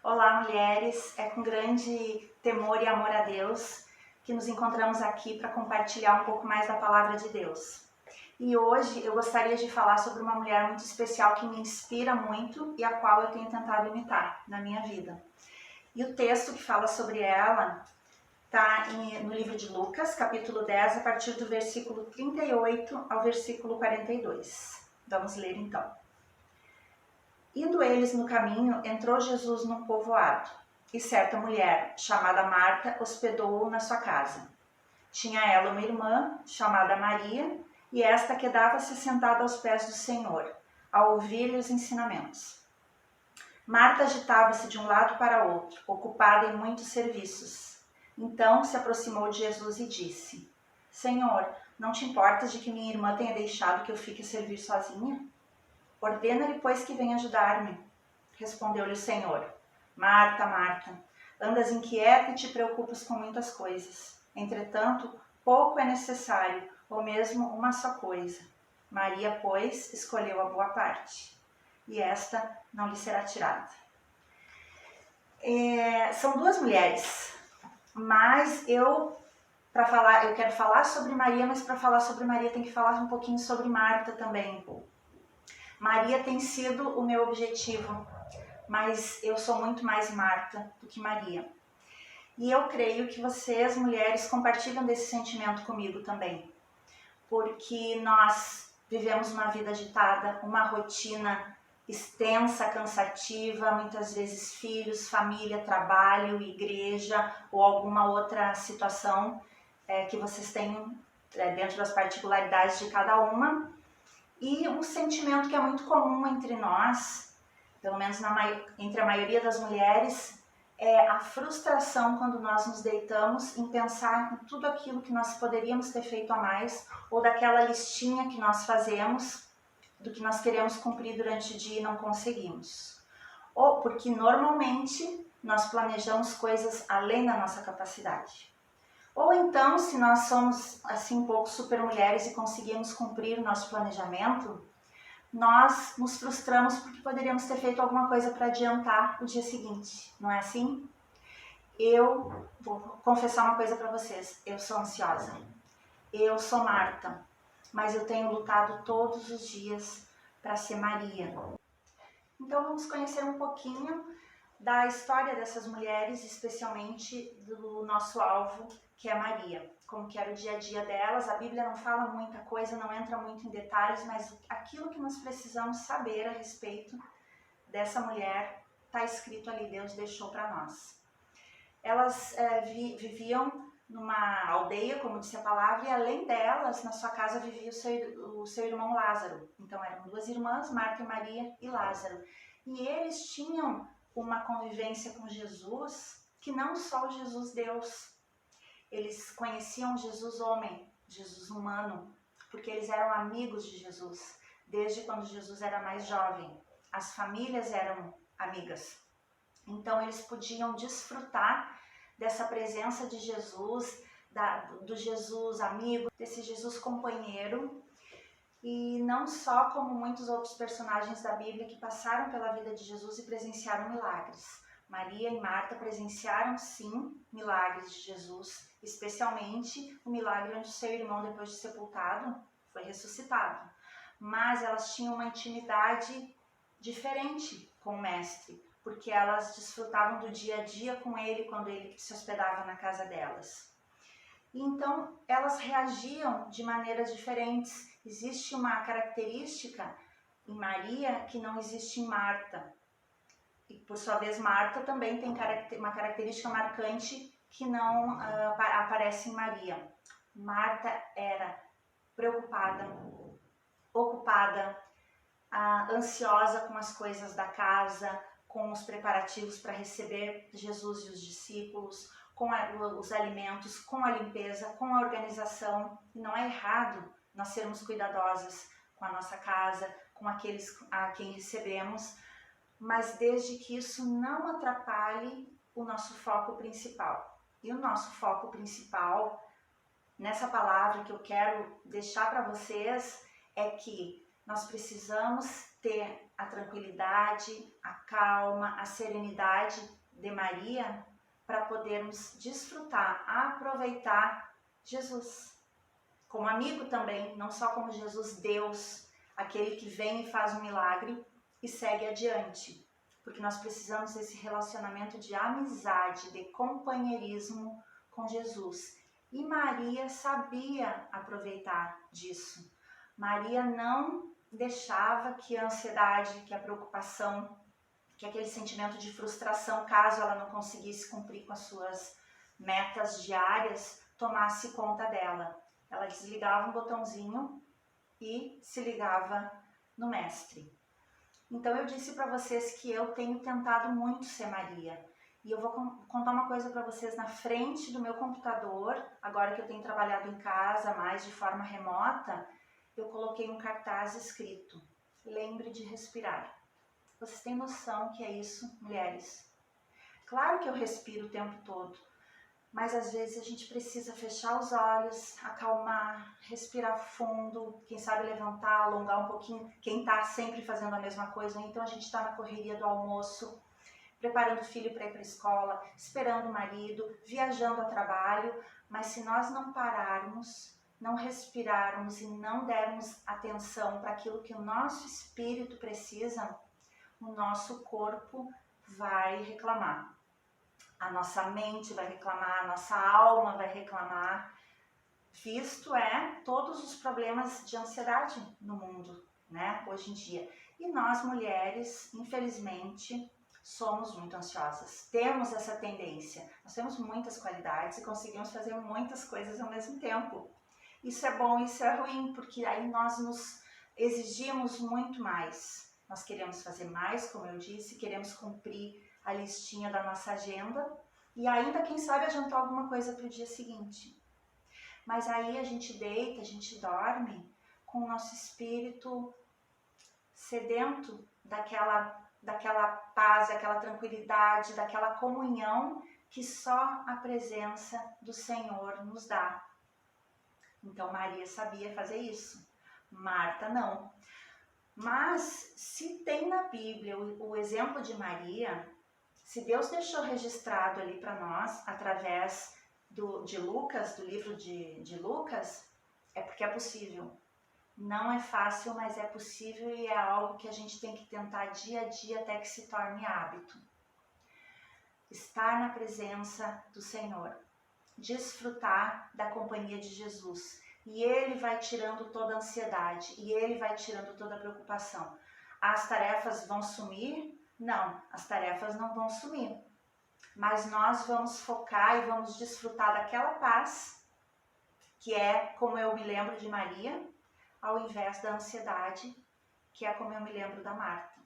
Olá, mulheres! É com grande temor e amor a Deus que nos encontramos aqui para compartilhar um pouco mais da Palavra de Deus. E hoje eu gostaria de falar sobre uma mulher muito especial que me inspira muito e a qual eu tenho tentado imitar na minha vida. E o texto que fala sobre ela está no livro de Lucas, capítulo 10, a partir do versículo 38 ao versículo 42. Vamos ler então. Indo eles no caminho, entrou Jesus num povoado, e certa mulher, chamada Marta, hospedou-o na sua casa. Tinha ela uma irmã, chamada Maria, e esta quedava-se sentada aos pés do Senhor, a ouvir-lhe os ensinamentos. Marta agitava-se de um lado para outro, ocupada em muitos serviços. Então se aproximou de Jesus e disse: Senhor, não te importas de que minha irmã tenha deixado que eu fique a servir sozinha? Ordena-lhe, pois, que venha ajudar-me. Respondeu-lhe o Senhor: Marta, Marta, andas inquieta e te preocupas com muitas coisas. Entretanto, pouco é necessário, ou mesmo uma só coisa. Maria, pois, escolheu a boa parte, e esta não lhe será tirada. São duas mulheres, mas eu quero falar sobre Maria, mas para falar sobre Maria tem que falar um pouquinho sobre Marta também. Maria tem sido o meu objetivo, mas eu sou muito mais Marta do que Maria. E eu creio que vocês, mulheres, compartilham desse sentimento comigo também, porque nós vivemos uma vida agitada, uma rotina extensa, cansativa, muitas vezes filhos, família, trabalho, igreja ou alguma outra situação que vocês têm dentro das particularidades de cada uma. E um sentimento que é muito comum entre nós, pelo menos entre a maioria das mulheres, é a frustração quando nós nos deitamos em pensar em tudo aquilo que nós poderíamos ter feito a mais, ou daquela listinha que nós fazemos do que nós queremos cumprir durante o dia e não conseguimos. Ou porque normalmente nós planejamos coisas além da nossa capacidade. Ou então, se nós somos assim um pouco super mulheres e conseguimos cumprir o nosso planejamento, nós nos frustramos porque poderíamos ter feito alguma coisa para adiantar o dia seguinte, não é assim? Eu vou confessar uma coisa para vocês, eu sou ansiosa, eu sou Marta, mas eu tenho lutado todos os dias para ser Maria. Então vamos conhecer um pouquinho da história dessas mulheres, especialmente do nosso alvo, que é Maria, como que era o dia a dia delas. A Bíblia não fala muita coisa, não entra muito em detalhes, mas aquilo que nós precisamos saber a respeito dessa mulher está escrito ali, Deus deixou para nós. Elas viviam numa aldeia, como disse a palavra, e além delas, na sua casa vivia o seu irmão Lázaro. Então eram duas irmãs, Marta e Maria e Lázaro. E eles tinham uma convivência com Jesus que não só o Jesus Deus. Eles conheciam Jesus homem, Jesus humano, porque eles eram amigos de Jesus, desde quando Jesus era mais jovem. As famílias eram amigas. Então eles podiam desfrutar dessa presença de Jesus, do Jesus amigo, desse Jesus companheiro, e não só como muitos outros personagens da Bíblia que passaram pela vida de Jesus e presenciaram milagres. Maria e Marta presenciaram sim milagres de Jesus, especialmente o milagre onde seu irmão, depois de sepultado, foi ressuscitado. Mas elas tinham uma intimidade diferente com o Mestre, porque elas desfrutavam do dia a dia com ele quando ele se hospedava na casa delas. E então elas reagiam de maneiras diferentes. Existe uma característica em Maria que não existe em Marta. E por sua vez Marta também tem uma característica marcante que não aparece em Maria. Marta era preocupada, ocupada, ansiosa com as coisas da casa, com os preparativos para receber Jesus e os discípulos, com os alimentos, com a limpeza, com a organização. E não é errado nós sermos cuidadosas com a nossa casa, com aqueles a quem recebemos, mas desde que isso não atrapalhe o nosso foco principal. E o nosso foco principal nessa palavra que eu quero deixar para vocês é que nós precisamos ter a tranquilidade, a calma, a serenidade de Maria para podermos desfrutar, aproveitar Jesus. Como amigo também, não só como Jesus Deus, aquele que vem e faz um milagre e segue adiante. Porque nós precisamos desse relacionamento de amizade, de companheirismo com Jesus. E Maria sabia aproveitar disso. Maria não deixava que a ansiedade, que a preocupação, que aquele sentimento de frustração, caso ela não conseguisse cumprir com as suas metas diárias, tomasse conta dela. Ela desligava um botãozinho e se ligava no Mestre. Então eu disse para vocês que eu tenho tentado muito ser Maria. E eu vou contar uma coisa para vocês na frente do meu computador, agora que eu tenho trabalhado em casa, mais de forma remota, eu coloquei um cartaz escrito: lembre de respirar. Vocês têm noção que é isso, mulheres? Claro que eu respiro o tempo todo, mas às vezes a gente precisa fechar os olhos, acalmar, respirar fundo, quem sabe levantar, alongar um pouquinho, quem está sempre fazendo a mesma coisa, então a gente está na correria do almoço, preparando o filho para ir para a escola, esperando o marido, viajando a trabalho, mas se nós não pararmos, não respirarmos e não dermos atenção para aquilo que o nosso espírito precisa, o nosso corpo vai reclamar. A nossa mente vai reclamar, a nossa alma vai reclamar, visto todos os problemas de ansiedade no mundo, né, hoje em dia. E nós mulheres, infelizmente, somos muito ansiosas, temos essa tendência, nós temos muitas qualidades e conseguimos fazer muitas coisas ao mesmo tempo. Isso é bom, isso é ruim, porque aí nós nos exigimos muito mais. Nós queremos fazer mais, como eu disse, queremos cumprir a listinha da nossa agenda e ainda, quem sabe, adiantar alguma coisa para o dia seguinte. Mas aí a gente deita, a gente dorme com o nosso espírito sedento daquela paz, daquela tranquilidade, daquela comunhão que só a presença do Senhor nos dá. Então Maria sabia fazer isso, Marta não. Mas se tem na Bíblia o exemplo de Maria, se Deus deixou registrado ali para nós, através de Lucas, do livro de Lucas, é porque é possível. Não é fácil, mas é possível e é algo que a gente tem que tentar dia a dia até que se torne hábito. Estar na presença do Senhor, desfrutar da companhia de Jesus. E Ele vai tirando toda a ansiedade, e Ele vai tirando toda a preocupação. As tarefas vão sumir? Não, as tarefas não vão sumir. Mas nós vamos focar e vamos desfrutar daquela paz, que é como eu me lembro de Maria, ao invés da ansiedade, que é como eu me lembro da Marta.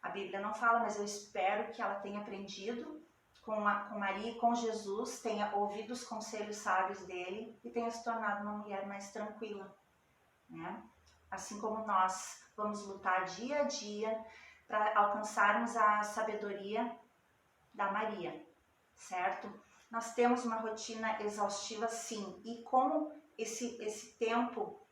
A Bíblia não fala, mas eu espero que ela tenha aprendido com Maria e com Jesus, tenha ouvido os conselhos sábios dele e tenha se tornado uma mulher mais tranquila, né? Assim como nós vamos lutar dia a dia para alcançarmos a sabedoria da Maria, certo? Nós temos uma rotina exaustiva, sim, e como esse tempo,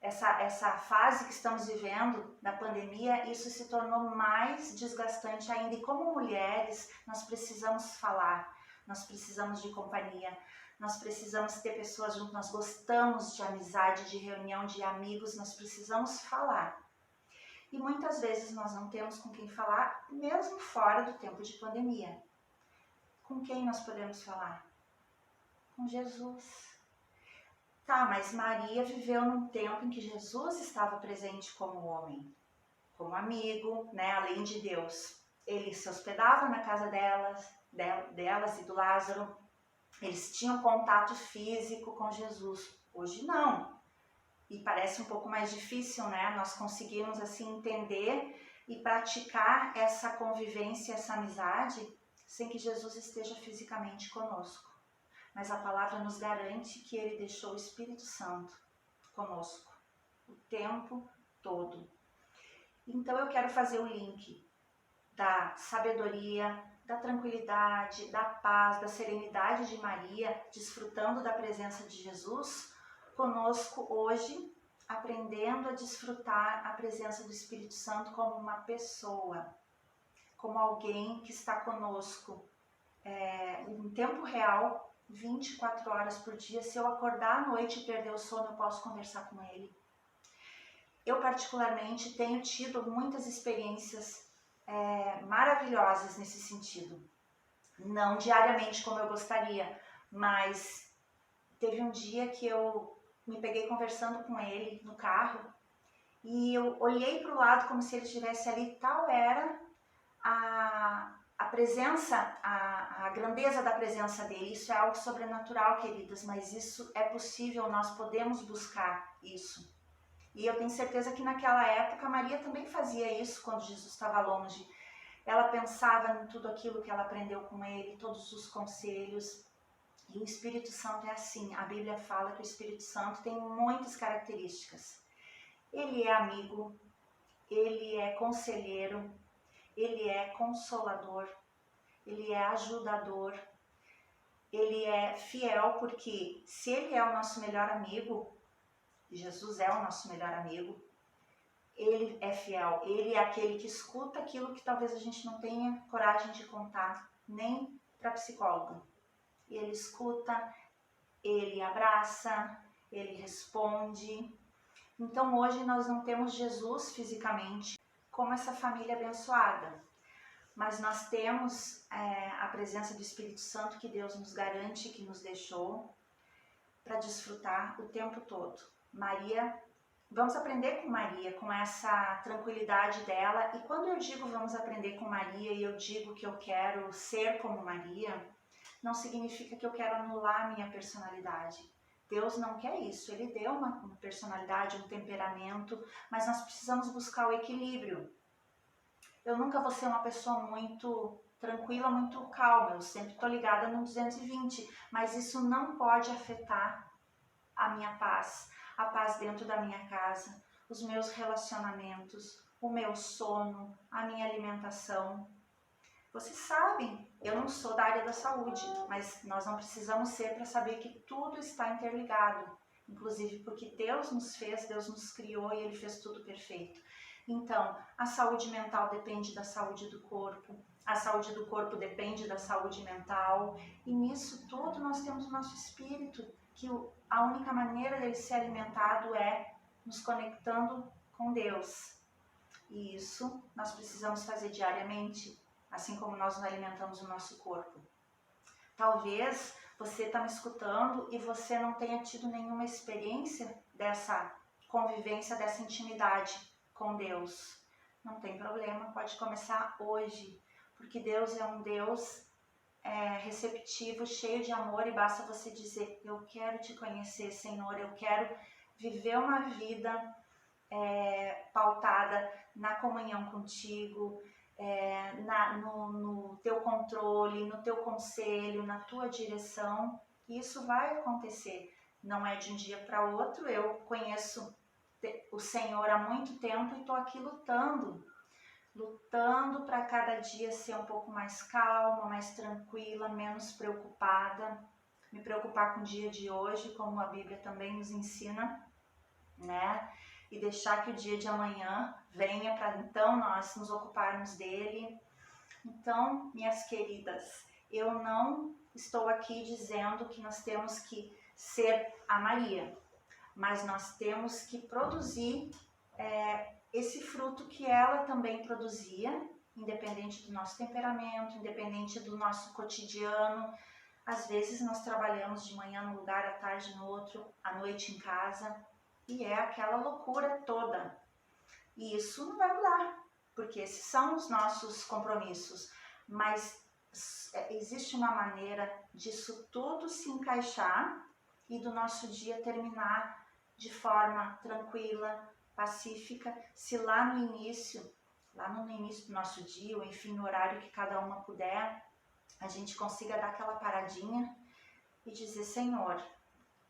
essa fase que estamos vivendo da pandemia, isso se tornou mais desgastante ainda. E como mulheres, nós precisamos falar, nós precisamos de companhia, nós precisamos ter pessoas junto, nós gostamos de amizade, de reunião, de amigos, nós precisamos falar. E muitas vezes nós não temos com quem falar, mesmo fora do tempo de pandemia. Com quem nós podemos falar? Com Jesus. Tá, mas Maria viveu num tempo em que Jesus estava presente como homem, como amigo, né, além de Deus. Ele se hospedava na casa delas e do Lázaro. Eles tinham contato físico com Jesus. Hoje não. E parece um pouco mais difícil, né? Nós conseguimos assim entender e praticar essa convivência, essa amizade, sem que Jesus esteja fisicamente conosco. Mas a palavra nos garante que Ele deixou o Espírito Santo conosco o tempo todo. Então eu quero fazer o link da sabedoria, da tranquilidade, da paz, da serenidade de Maria, desfrutando da presença de Jesus, conosco hoje, aprendendo a desfrutar a presença do Espírito Santo como uma pessoa, como alguém que está conosco em tempo real, 24 horas por dia. Se eu acordar à noite e perder o sono, eu posso conversar com ele. Eu particularmente tenho tido muitas experiências maravilhosas nesse sentido. Não diariamente como eu gostaria, mas teve um dia que eu me peguei conversando com ele no carro e eu olhei para o lado como se ele estivesse ali. Tal era a presença, a grandeza da presença dele. Isso é algo sobrenatural, queridas, mas isso é possível, nós podemos buscar isso. E eu tenho certeza que naquela época Maria também fazia isso quando Jesus estava longe. Ela pensava em tudo aquilo que ela aprendeu com ele, todos os conselhos. E o Espírito Santo é assim. A Bíblia fala que o Espírito Santo tem muitas características. Ele é amigo, ele é conselheiro, ele é consolador, ele é ajudador, ele é fiel, porque se ele é o nosso melhor amigo, Jesus é o nosso melhor amigo, ele é fiel, ele é aquele que escuta aquilo que talvez a gente não tenha coragem de contar, nem para psicóloga. E ele escuta, ele abraça, ele responde. Então hoje nós não temos Jesus fisicamente como essa família abençoada, mas nós temos a presença do Espírito Santo que Deus nos garante, que nos deixou para desfrutar o tempo todo. Maria, vamos aprender com Maria, com essa tranquilidade dela. E quando eu digo vamos aprender com Maria e eu digo que eu quero ser como Maria, não significa que eu quero anular a minha personalidade. Deus não quer isso, Ele deu uma personalidade, um temperamento, mas nós precisamos buscar o equilíbrio. Eu nunca vou ser uma pessoa muito tranquila, muito calma, eu sempre estou ligada no 220, mas isso não pode afetar a minha paz, a paz dentro da minha casa, os meus relacionamentos, o meu sono, a minha alimentação. Vocês sabem, eu não sou da área da saúde, mas nós não precisamos ser para saber que tudo está interligado. Inclusive porque Deus nos fez, Deus nos criou e Ele fez tudo perfeito. Então, a saúde mental depende da saúde do corpo, a saúde do corpo depende da saúde mental, e nisso tudo nós temos o nosso espírito, que a única maneira dele ser alimentado é nos conectando com Deus. E isso nós precisamos fazer diariamente, assim como nós nos alimentamos o nosso corpo. Talvez você está me escutando e você não tenha tido nenhuma experiência dessa convivência, dessa intimidade com Deus. Não tem problema, pode começar hoje, porque Deus é um Deus receptivo, cheio de amor, e basta você dizer: eu quero te conhecer, Senhor, eu quero viver uma vida pautada na comunhão contigo, no teu controle, no teu conselho, na tua direção. Isso vai acontecer, não é de um dia para outro. Eu conheço o Senhor há muito tempo e estou aqui lutando para cada dia ser um pouco mais calma, mais tranquila, menos preocupada, me preocupar com o dia de hoje, como a Bíblia também nos ensina, né? E deixar que o dia de amanhã venha para então nós nos ocuparmos dele. Então, minhas queridas, eu não estou aqui dizendo que nós temos que ser a Maria, mas nós temos que produzir esse fruto que ela também produzia, independente do nosso temperamento, independente do nosso cotidiano. Às vezes nós trabalhamos de manhã num lugar, à tarde no outro, à noite em casa, e é aquela loucura toda. E isso não vai mudar, porque esses são os nossos compromissos. Mas existe uma maneira disso tudo se encaixar e do nosso dia terminar de forma tranquila, pacífica, se lá no início do nosso dia, ou enfim, no horário que cada uma puder, a gente consiga dar aquela paradinha e dizer: Senhor,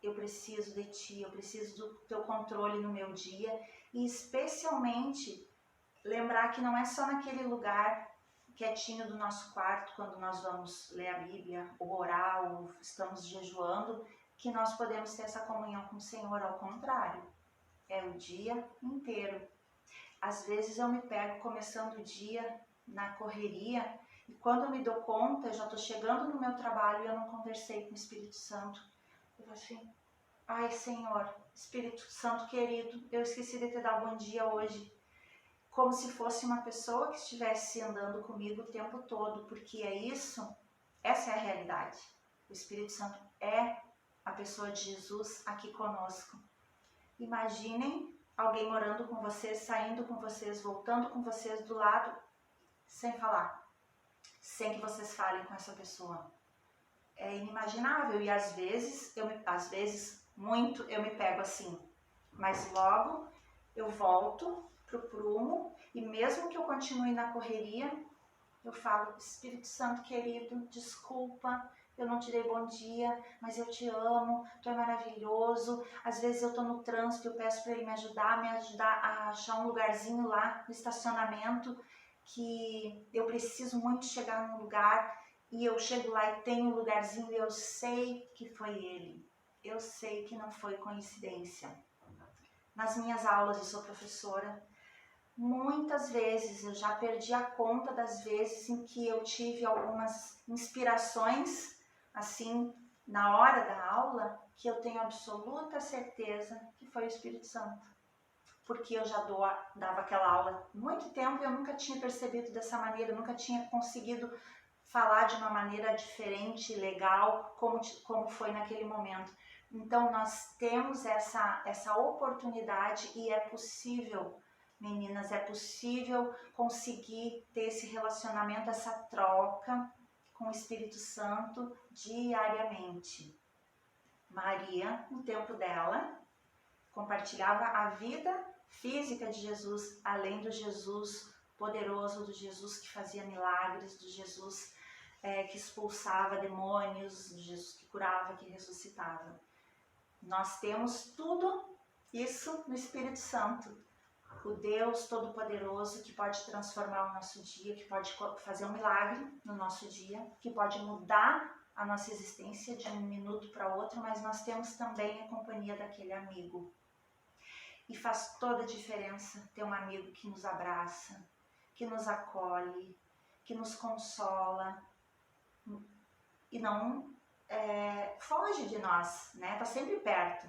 eu preciso de Ti, eu preciso do Teu controle no meu dia, e especialmente lembrar que não é só naquele lugar quietinho do nosso quarto quando nós vamos ler a Bíblia, ou orar, ou estamos jejuando, que nós podemos ter essa comunhão com o Senhor. Ao contrário, é o dia inteiro. Às vezes eu me pego começando o dia na correria e quando eu me dou conta, eu já estou chegando no meu trabalho e eu não conversei com o Espírito Santo. Eu falo assim, ai Senhor, Espírito Santo querido, eu esqueci de te dar bom dia hoje. Como se fosse uma pessoa que estivesse andando comigo o tempo todo, porque é isso, essa é a realidade. O Espírito Santo é a pessoa de Jesus aqui conosco. Imaginem alguém morando com vocês, saindo com vocês, voltando com vocês do lado, sem falar, sem que vocês falem com essa pessoa. É inimaginável e às vezes muito eu me pego assim, mas logo eu volto pro prumo e mesmo que eu continue na correria, eu falo, Espírito Santo querido, desculpa, eu não te dei bom dia, mas eu te amo, tu é maravilhoso. Às vezes eu tô no trânsito, eu peço para ele me ajudar a achar um lugarzinho lá no estacionamento, que eu preciso muito chegar num lugar e eu chego lá e tenho um lugarzinho e eu sei que foi ele. Eu sei que não foi coincidência. Nas minhas aulas, eu sou professora, muitas vezes eu já perdi a conta das vezes em que eu tive algumas inspirações, assim, na hora da aula, que eu tenho absoluta certeza que foi o Espírito Santo. Porque eu já dava aquela aula há muito tempo e eu nunca tinha percebido dessa maneira, eu nunca tinha conseguido falar de uma maneira diferente, legal, como foi naquele momento. Então nós temos essa oportunidade e é possível, meninas, é possível conseguir ter esse relacionamento, essa troca com o Espírito Santo diariamente. Maria, no tempo dela, compartilhava a vida física de Jesus, além do Jesus poderoso, do Jesus que fazia milagres, do Jesus que expulsava demônios, do Jesus que curava, que ressuscitava. Nós temos tudo isso no Espírito Santo. O Deus Todo-Poderoso que pode transformar o nosso dia, que pode fazer um milagre no nosso dia, que pode mudar a nossa existência de um minuto para outro, mas nós temos também a companhia daquele amigo. E faz toda a diferença ter um amigo que nos abraça, que nos acolhe, que nos consola e não foge de nós, né? Tá sempre perto.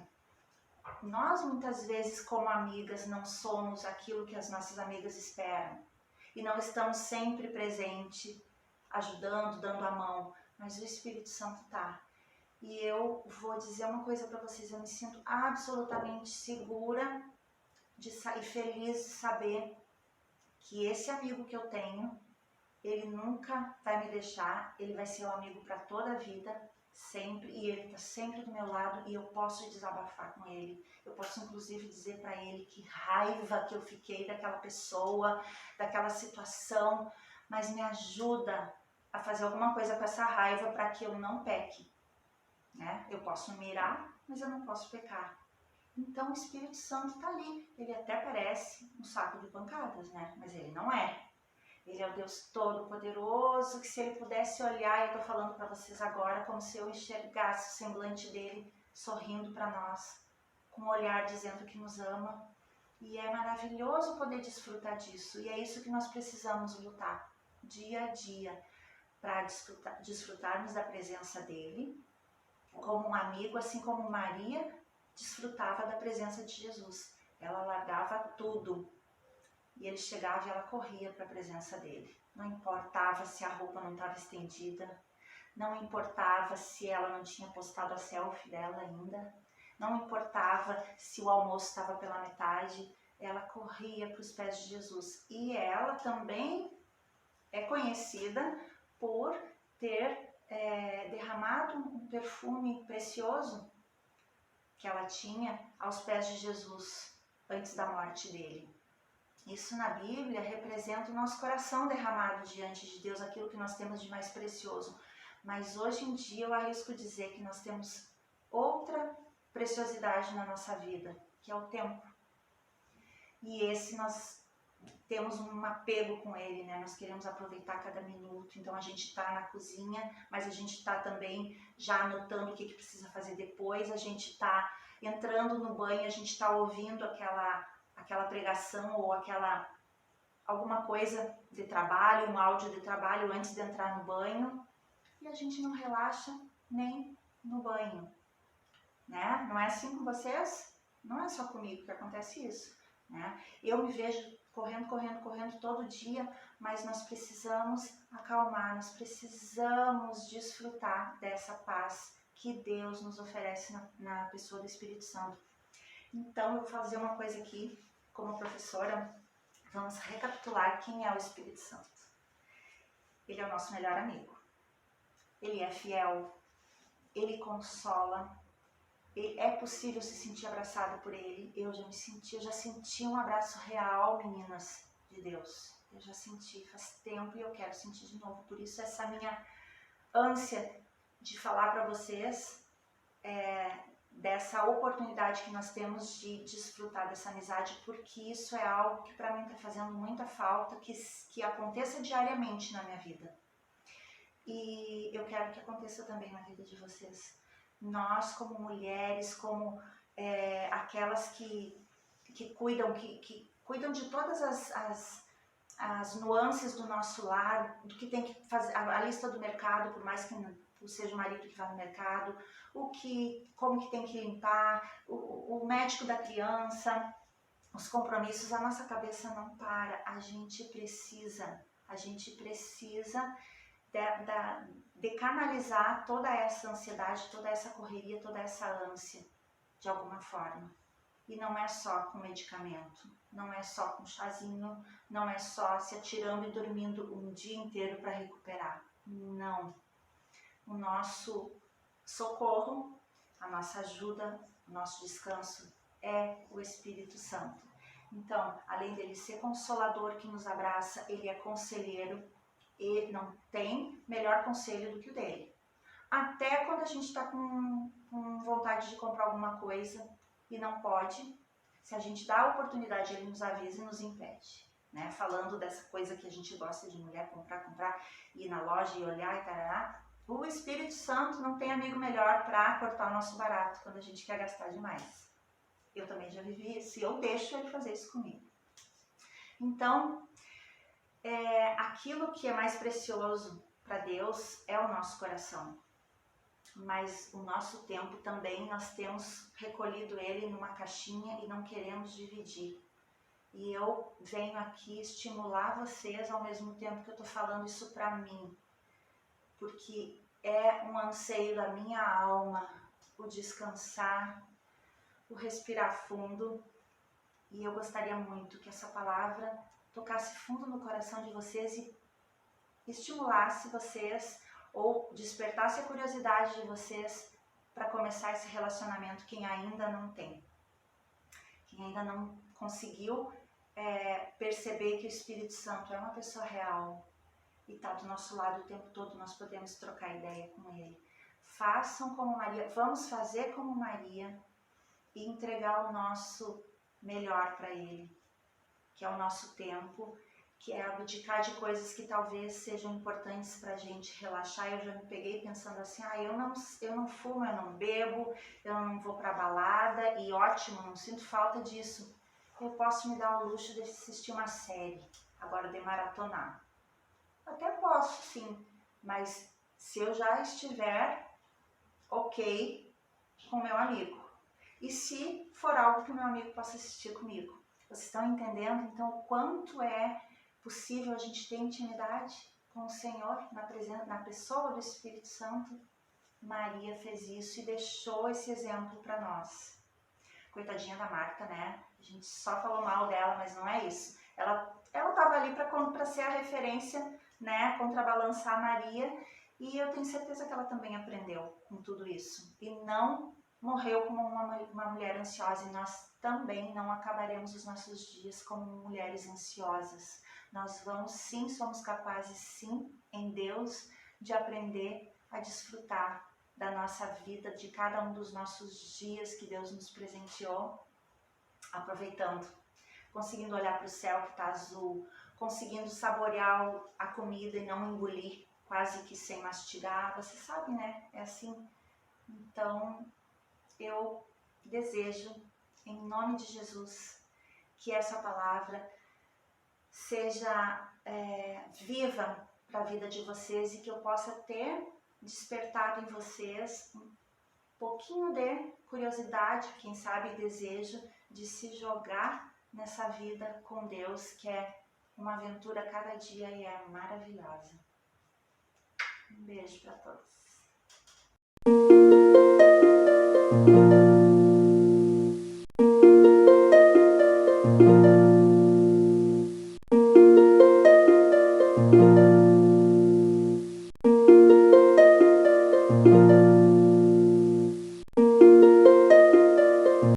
Nós muitas vezes como amigas não somos aquilo que as nossas amigas esperam e não estamos sempre presente, ajudando, dando a mão, mas o Espírito Santo tá. E eu vou dizer uma coisa para vocês, eu me sinto absolutamente segura e feliz de saber que esse amigo que eu tenho, ele nunca vai me deixar, ele vai ser um amigo para toda a vida, sempre, e ele está sempre do meu lado e eu posso desabafar com ele. Eu posso inclusive dizer para ele que raiva que eu fiquei daquela pessoa, daquela situação, mas me ajuda a fazer alguma coisa com essa raiva para que eu não peque, né? Eu posso mirar, mas eu não posso pecar. Então o Espírito Santo está ali, ele até parece um saco de pancadas, né? Mas ele não é. Ele é o Deus Todo-Poderoso, que se ele pudesse olhar, eu estou falando para vocês agora, como se eu enxergasse o semblante dele sorrindo para nós, com um olhar dizendo que nos ama. E é maravilhoso poder desfrutar disso, e é isso que nós precisamos lutar, dia a dia, para desfrutarmos da presença dele, como um amigo, assim como Maria desfrutava da presença de Jesus. Ela largava tudo. E ele chegava e ela corria para a presença dele. Não importava se a roupa não estava estendida, não importava se ela não tinha postado a selfie dela ainda, não importava se o almoço estava pela metade, ela corria para os pés de Jesus. E ela também é conhecida por ter derramado um perfume precioso que ela tinha aos pés de Jesus antes da morte dele. Isso na Bíblia representa o nosso coração derramado diante de Deus, aquilo que nós temos de mais precioso. Mas hoje em dia eu arrisco dizer que nós temos outra preciosidade na nossa vida, que é o tempo. E esse nós temos um apego com ele, né? Nós queremos aproveitar cada minuto. Então a gente está na cozinha, mas a gente está também já anotando o que precisa fazer depois. A gente está entrando no banho, a gente está ouvindo aquela pregação ou alguma coisa de trabalho, um áudio de trabalho antes de entrar no banho. E a gente não relaxa nem no banho, né? Não é assim com vocês? Não é só comigo que acontece isso, né? Eu me vejo correndo todo dia, mas nós precisamos acalmar, nós precisamos desfrutar dessa paz que Deus nos oferece na pessoa do Espírito Santo. Então, eu vou fazer uma coisa aqui, como professora, vamos recapitular quem é o Espírito Santo. Ele é o nosso melhor amigo, ele é fiel, ele consola. É possível se sentir abraçada por ele. Eu já senti um abraço real, meninas de Deus. Eu já senti faz tempo e eu quero sentir de novo. Por isso essa minha ânsia de falar para vocês dessa oportunidade que nós temos de desfrutar dessa amizade, porque isso é algo que para mim está fazendo muita falta, que aconteça diariamente na minha vida. E eu quero que aconteça também na vida de vocês. Nós, como mulheres, como aquelas que cuidam, que cuidam de todas as nuances do nosso lar, do que tem que fazer, a lista do mercado, por mais que seja o marido que vá no mercado, como que tem que limpar, o médico da criança, os compromissos, a nossa cabeça não para, a gente precisa de canalizar toda essa ansiedade, toda essa correria, toda essa ânsia, de alguma forma. E não é só com medicamento, não é só com chazinho, não é só se atirando e dormindo um dia inteiro para recuperar. Não. O nosso socorro, a nossa ajuda, o nosso descanso é o Espírito Santo. Então, além dele ser consolador que nos abraça, ele é conselheiro, e não tem melhor conselho do que o dele. Até quando a gente está com vontade de comprar alguma coisa e não pode, se a gente dá a oportunidade, ele nos avisa e nos impede. Né? Falando dessa coisa que a gente gosta de mulher, comprar, ir na loja e olhar e tarará, o Espírito Santo não tem amigo melhor para cortar o nosso barato quando a gente quer gastar demais. Eu também já vivi isso e eu deixo ele fazer isso comigo. Então, aquilo que é mais precioso para Deus é o nosso coração, mas o nosso tempo também nós temos recolhido ele numa caixinha e não queremos dividir. E eu venho aqui estimular vocês ao mesmo tempo que eu estou falando isso para mim, porque é um anseio da minha alma, o descansar, o respirar fundo, e eu gostaria muito que essa palavra tocasse fundo no coração de vocês e estimulasse vocês ou despertasse a curiosidade de vocês para começar esse relacionamento, quem ainda não tem. Quem ainda não conseguiu perceber que o Espírito Santo é uma pessoa real e está do nosso lado o tempo todo, nós podemos trocar ideia com ele. Façam como Maria, vamos fazer como Maria e entregar o nosso melhor para ele, que é o nosso tempo, que é abdicar de coisas que talvez sejam importantes para a gente relaxar. Eu já me peguei pensando assim, eu não fumo, eu não bebo, eu não vou para balada, e ótimo, não sinto falta disso. Eu posso me dar o luxo de assistir uma série, agora de maratonar. Até posso, sim, mas se eu já estiver ok com meu amigo, e se for algo que o meu amigo possa assistir comigo. Vocês estão entendendo, então, o quanto é possível a gente ter intimidade com o Senhor na pessoa do Espírito Santo? Maria fez isso e deixou esse exemplo para nós. Coitadinha da Marta, né? A gente só falou mal dela, mas não é isso. Ela estava ali para ser a referência, né? Contrabalançar a Maria, e eu tenho certeza que ela também aprendeu com tudo isso. E não morreu como uma mulher ansiosa, e nós também não acabaremos os nossos dias como mulheres ansiosas. Nós somos capazes sim, em Deus, de aprender a desfrutar da nossa vida, de cada um dos nossos dias que Deus nos presenteou, aproveitando conseguindo olhar para o céu que está azul, conseguindo saborear a comida e não engolir, quase que sem mastigar. Você sabe, né? É assim. Então, eu desejo, em nome de Jesus, que essa palavra seja viva para a vida de vocês e que eu possa ter despertado em vocês um pouquinho de curiosidade, quem sabe desejo de se jogar nessa vida com Deus, que é uma aventura cada dia e é maravilhosa. Um beijo para todos.